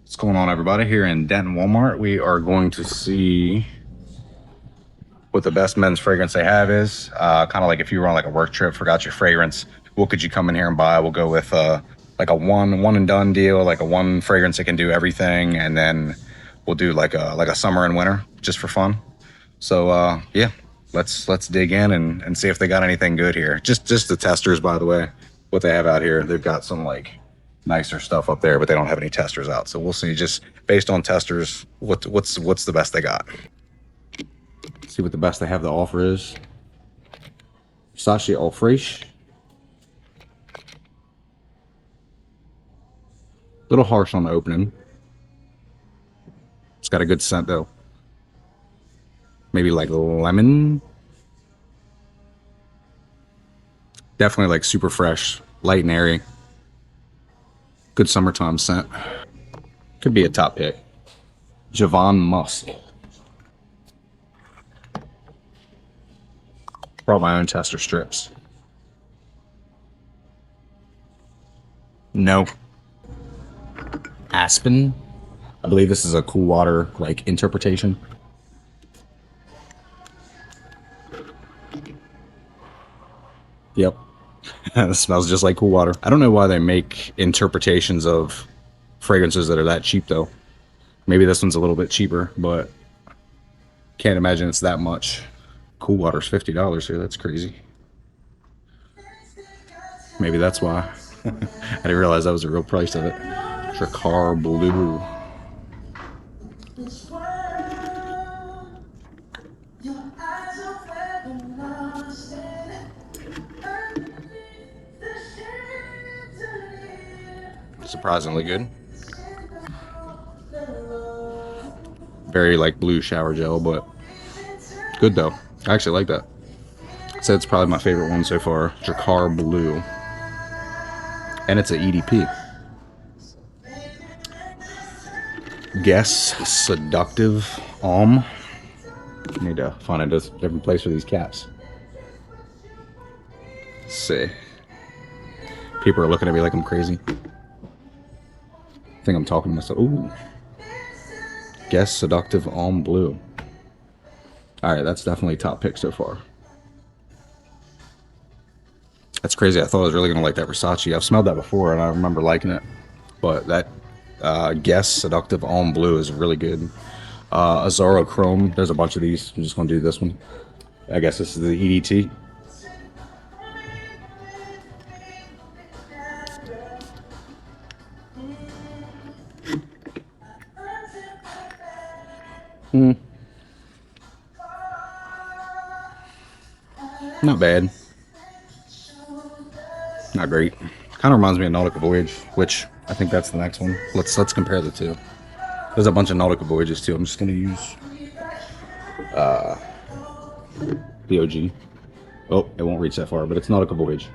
What's going on, everybody? Here in Denton Walmart, we are going to see what the best men's fragrance they have is. Kind of like if you were on like a work trip, forgot your fragrance, what could you come in here and buy? We'll go with like a one and done deal, like a one fragrance that can do everything, and then we'll do like a summer and winter just for fun. So yeah, let's dig in and see if they got anything good here. Just the testers, by the way, what they have out here. They've got some like nicer stuff up there, but they don't have any testers out. So we'll see, just based on testers, what's the best they got. See what the best they have to offer is. Sachi All Fresh. Little harsh on the opening. It's got a good scent though. Maybe like lemon. Definitely like super fresh, light and airy. Good summertime scent. Could be a top pick. Javon Musk. Brought my own tester strips. No. Aspen. I believe this is a cool water like interpretation. Yep. It smells just like cool water. I don't know why they make interpretations of fragrances that are that cheap though. Maybe this one's a little bit cheaper, but can't imagine it's that much. Cool water's $50 here. That's crazy. Maybe that's why. I didn't realize that was the real price of it. Dracar Blue. Surprisingly good. Very like blue shower gel, but good though. I actually like that. I'd say it's probably my favorite one so far. Dracar Blue. And it's an EDP. Guess Seductive Alm. Need to find a different place for these caps. Let's see. People are looking at me like I'm crazy. I think I'm talking to myself. Ooh. Guess Seductive Alm Blue. Alright, that's definitely top pick so far. That's crazy. I thought I was really going to like that Versace. I've smelled that before and I remember liking it. But that Guess Seductive Alm Blue is really good. Azaro Chrome. There's a bunch of these. I'm just going to do this one. I guess this is the EDT. Not bad. Not great. Kind of reminds me of Nautica Voyage, which I think that's the next one. Let's compare the two. There's a bunch of Nautica Voyages too. I'm just gonna use the OG. Oh, it won't reach that far, but it's Nautica Voyage.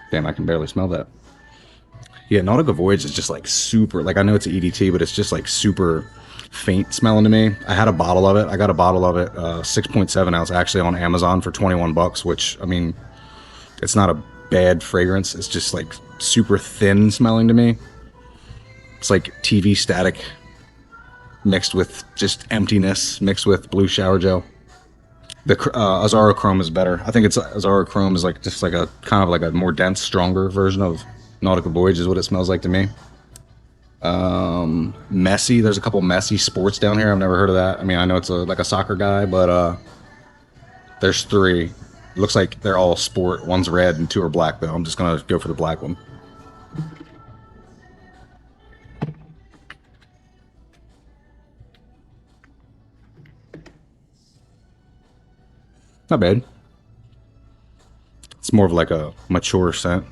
Damn, I can barely smell that. Yeah, Nautica Voyage is just like super, like I know it's an EDT, but it's just like super faint smelling to me. I had a bottle of it. I got a bottle of it, 6.7 ounce actually on Amazon for 21 bucks, which I mean, it's not a bad fragrance. It's just like super thin smelling to me. It's like TV static mixed with just emptiness, mixed with blue shower gel. The Azaro Chrome is better. I think it's Azaro Chrome is like just like a kind of like a more dense, stronger version of Nautica Voyage is what it smells like to me. Messy. There's a couple Messy Sports down here. I've never heard of that. I mean, I know it's like a soccer guy, but there's three. Looks like they're all sport. One's red and two are black though. I'm just gonna go for the black one. Not bad. It's more of like a mature scent.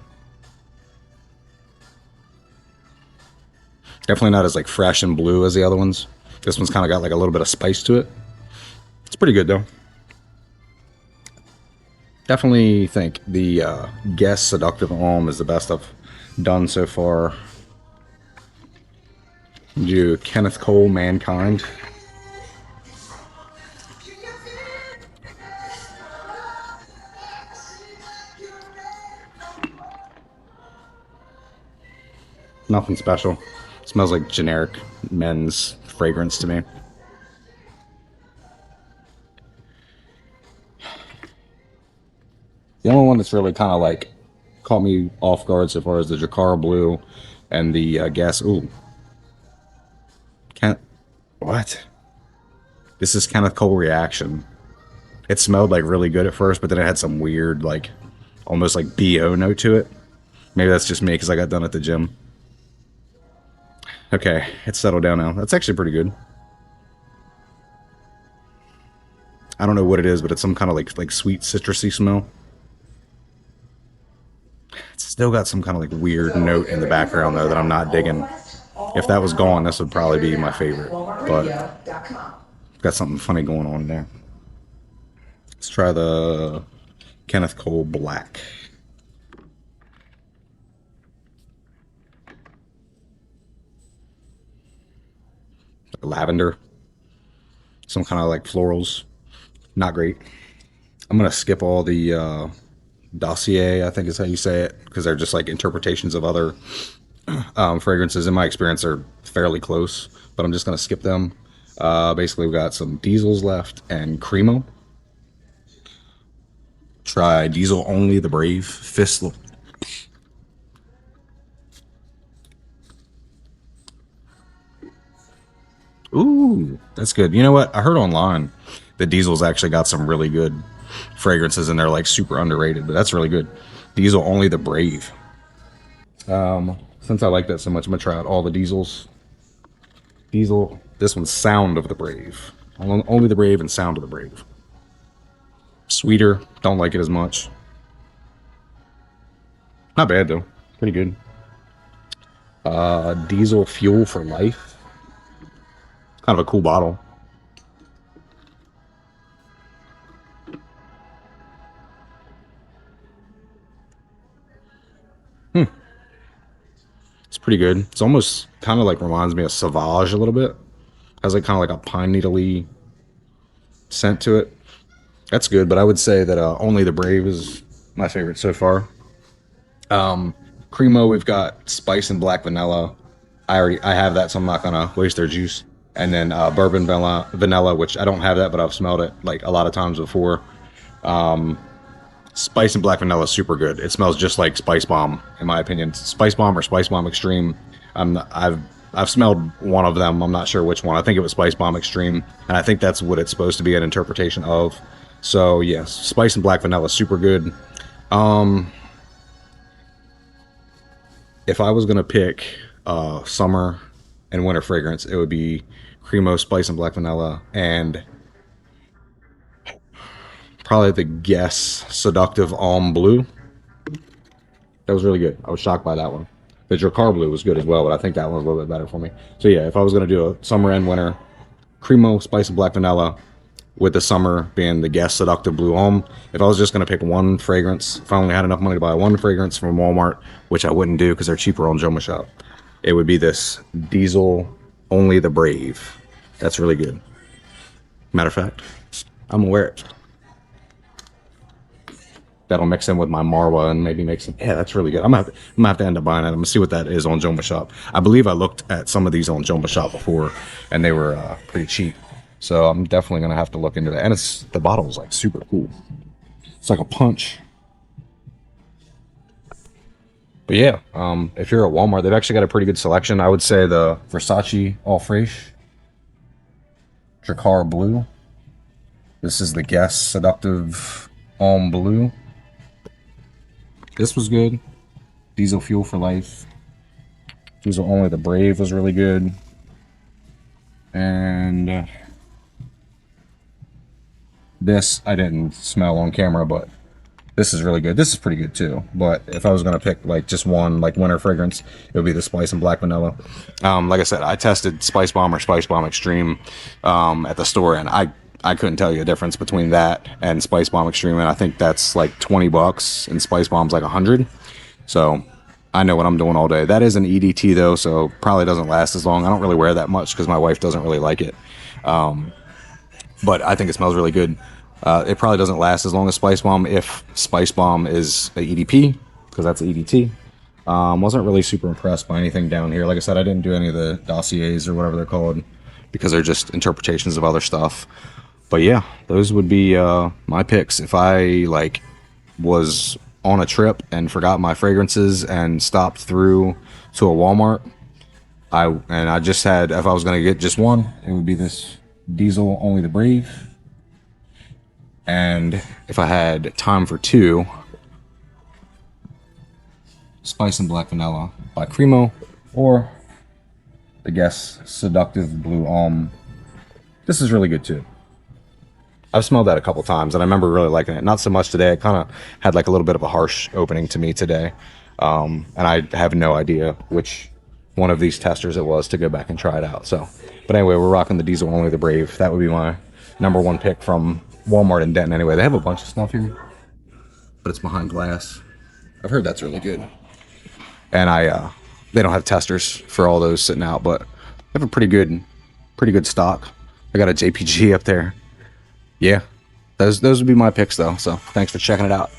Definitely not as like fresh and blue as the other ones. This one's kind of got like a little bit of spice to it. It's pretty good though. Definitely think the Guess Seductive Alm is the best I've done so far. Do Kenneth Cole Mankind. Nothing special. Smells like generic men's fragrance to me. The only one that's really kind of like caught me off guard so far is the Drakkar Blue and the gas. Ooh, can't. What? This is Kenneth Cole Reaction. It smelled like really good at first, but then it had some weird, like, almost like BO note to it. Maybe that's just me because I got done at the gym. Okay, it's settled down now. That's actually pretty good. I don't know what it is, but it's some kind of like sweet citrusy smell. It's still got some kind of like weird note in the background though that I'm not digging. If that was gone, this would probably be my favorite. But got something funny going on there. Let's try the Kenneth Cole Black. Lavender. Some kind of like florals. Not great. I'm going to skip all the dossier, I think is how you say it, because they're just like interpretations of other fragrances. In my experience, they're fairly close, but I'm just going to skip them. Basically, we've got some diesels left and Cremo. Try Diesel Only, the Brave Fist. Ooh, that's good. You know what? I heard online that Diesel's actually got some really good fragrances and they're like super underrated, but that's really good. Diesel Only, the Brave. Since I like that so much, I'm gonna try out all the Diesels. Diesel, this one's Sound of the Brave. Only the Brave and Sound of the Brave. Sweeter, don't like it as much. Not bad though, pretty good. Diesel Fuel for Life. Kind of a cool bottle. It's pretty good. It's almost kind of like reminds me of Sauvage a little bit. Has like kind of like a pine needle-y scent to it. That's good, but I would say that Only the Brave is my favorite so far. Cremo, we've got Spice and Black Vanilla. I have that, so I'm not gonna waste their juice. And then Bourbon Vanilla, which I don't have that, but I've smelled it like a lot of times before. Spice and Black Vanilla is super good. It smells just like Spice Bomb, in my opinion. Spice Bomb or Spice Bomb Extreme. I've smelled one of them. I'm not sure which one. I think it was Spice Bomb Extreme, and I think that's what it's supposed to be an interpretation of. So yes, Spice and Black Vanilla is super good. If I was gonna pick summer and winter fragrance, it would be Cremo, Spice and Black Vanilla, and probably the Guess Seductive Alm Blue. That was really good. I was shocked by that one. The Drakkar Blue was good as well, but I think that one was a little bit better for me. So yeah, if I was going to do a summer and winter, Cremo, Spice and Black Vanilla, with the summer being the Guess Seductive Blue Alm. If I was just going to pick one fragrance, if I only had enough money to buy one fragrance from Wal Mart, which I wouldn't do because they're cheaper on Joma Shop, it would be this Diesel Only the Brave. That's really good. Matter of fact, I'm gonna wear it. That'll mix in with my Marwa and maybe make some. Yeah, that's really good. I'm gonna have to end up buying it. I'm gonna see what that is on Joma Shop. I believe I looked at some of these on Joma Shop before, and they were pretty cheap. So I'm definitely gonna have to look into that. And the bottle's like super cool. It's like a punch. But yeah, if you're at Walmart, they've actually got a pretty good selection. I would say the Versace All Fresh, Drakkar Blue. This is the Guess Seductive Alm Blue. This was good. Diesel Fuel for Life. Diesel Only the Brave was really good. And this I didn't smell on camera, but this is really good. This is pretty good too. But if I was gonna pick like just one like winter fragrance, it would be the Spice and Black Vanilla. Like I said, I tested Spice Bomb or Spice Bomb Extreme at the store, and I couldn't tell you a difference between that and Spice Bomb Extreme, and I think that's like $20, and Spice Bomb's like 100. So I know what I'm doing all day. That is an EDT though, so probably doesn't last as long. I don't really wear that much because my wife doesn't really like it. But I think it smells really good. It probably doesn't last as long as Spice Bomb if Spice Bomb is a EDP, because that's EDT. Wasn't really super impressed by anything down here. Like I said, I didn't do any of the dossiers or whatever they're called because they're just interpretations of other stuff. But yeah, those would be my picks if I like was on a trip and forgot my fragrances and stopped through to a Walmart. I just had, if I was gonna get just one, it would be this Diesel Only the Brave. And if I had time for two, Spice and Black Vanilla by Cremo, or the Guess Seductive Blue Alm. This is really good too. I've smelled that a couple times and I remember really liking it. Not so much today. It kind of had like a little bit of a harsh opening to me today. And I have no idea which one of these testers it was to go back and try it out. So, but anyway, we're rocking the Diesel Only the Brave. That would be my number one pick from Walmart in Denton. Anyway, they have a bunch of stuff here, but it's behind glass. I've heard that's really good. And they don't have testers for all those sitting out, but they have a pretty good stock. I got a JPG up there. Yeah, those would be my picks though. So thanks for checking it out.